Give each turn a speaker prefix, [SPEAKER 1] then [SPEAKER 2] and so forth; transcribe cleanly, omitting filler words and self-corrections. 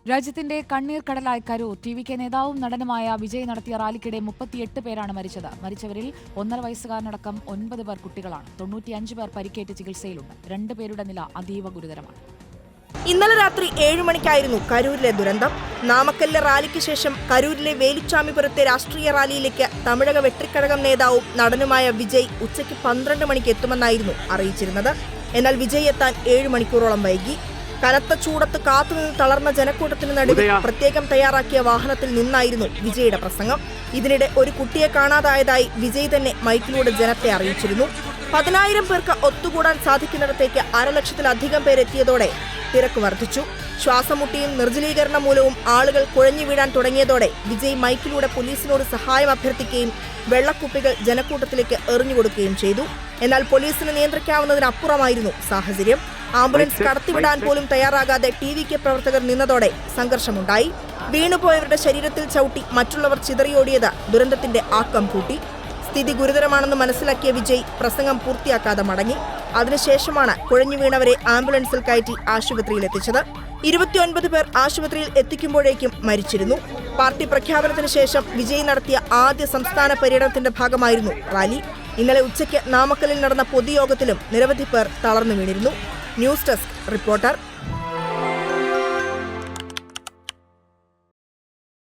[SPEAKER 1] രാജ്യത്തിന്റെ കണ്ണീർ കടലായ കരൂർ ടി.വി.കെ നേതാവും നടനുമായ വിജയ് നടത്തിയ റാലിക്കിടെ 38 പേരാണ് മരിച്ചത്. മരിച്ചവരിൽ 1.5 വയസ്സുകാരനടക്കം 9 പേർ കുട്ടികളാണ്. 95 പേർ പരിക്കേറ്റ് ചികിത്സയിലുണ്ട്. 2 പേരുടെ നില അതീവ ഗുരുതരമാണ്.
[SPEAKER 2] ഇന്നലെ രാത്രി 7 മണിക്കായിരുന്നു കരൂരിലെ ദുരന്തം. നാമക്കല്ലിലെ റാലിക്ക് ശേഷം കരൂരിലെ വേലുച്ചാമിപുരത്തെ രാഷ്ട്രീയ റാലിയിലേക്ക് തമിഴക വെട്രിക്കഴകം നേതാവും നടനുമായ വിജയ് ഉച്ചയ്ക്ക് 12 മണിക്ക് എത്തുമെന്നായിരുന്നു അറിയിച്ചിരുന്നത്. എന്നാൽ വിജയ് എത്താൻ 7 മണിക്കൂറോളം വൈകി. കനത്ത ചൂടത്ത് കാത്തുനിന്ന് തളർന്ന ജനക്കൂട്ടത്തിന് നടുവിൽ പ്രത്യേകം തയ്യാറാക്കിയ വാഹനത്തിൽ നിന്നായിരുന്നു വിജയുടെ പ്രസംഗം. ഇതിനിടെ ഒരു കുട്ടിയെ കാണാതായതായി വിജയ് തന്നെ മൈക്കിലൂടെ ജനത്തെ അറിയിച്ചിരുന്നു. 10,000 പേർക്ക് ഒത്തുകൂടാൻ സാധിക്കുന്നിടത്തേക്ക് 1,00,000-ലധികം പേരെത്തിയതോടെ തിരക്ക് വർദ്ധിച്ചു. ശ്വാസം മുട്ടിയും നിർജ്ജലീകരണം മൂലവും ആളുകൾ കുഴഞ്ഞു വീഴാൻ തുടങ്ങിയതോടെ വിജയ് മൈക്കിലൂടെ പോലീസിനോട് സഹായം അഭ്യർത്ഥിക്കുകയും വെള്ളക്കുപ്പികൾ ജനക്കൂട്ടത്തിലേക്ക് എറിഞ്ഞുകൊടുക്കുകയും ചെയ്തു. എന്നാൽ പോലീസിന് നിയന്ത്രിക്കാവുന്നതിനപ്പുറമായിരുന്നു സാഹചര്യം. ആംബുലൻസ് കടത്തിവിടാൻ പോലും തയ്യാറാകാതെ ടി.വി.കെ പ്രവർത്തകർ നിന്നതോടെ സംഘർഷമുണ്ടായി. വീണുപോയവരുടെ ശരീരത്തിൽ ചവിട്ടി മറ്റുള്ളവർ ചിതറിയോടിയത് ദുരന്തത്തിന്റെ ആക്കം കൂട്ടി. സ്ഥിതി ഗുരുതരമാണെന്ന് മനസ്സിലാക്കിയ വിജയ് പ്രസംഗം പൂർത്തിയാക്കാതെ മടങ്ങി. അതിനുശേഷമാണ് കുഴഞ്ഞു വീണവരെ ആംബുലൻസിൽ കയറ്റി ആശുപത്രിയിൽ എത്തിച്ചത്. 29 പേർ ആശുപത്രിയിൽ എത്തിക്കുമ്പോഴേക്കും മരിച്ചിരുന്നു. പാർട്ടി പ്രഖ്യാപനത്തിന് ശേഷം വിജയ് നടത്തിയ ആദ്യ സംസ്ഥാന പര്യടനത്തിന്റെ ഭാഗമായിരുന്നു റാലി. ഇന്നലെ ഉച്ചയ്ക്ക് നാമക്കല്ലിൽ നടന്ന പൊതുയോഗത്തിലും നിരവധി പേർ തളർന്നു വീണിരുന്നു. News desk reporter.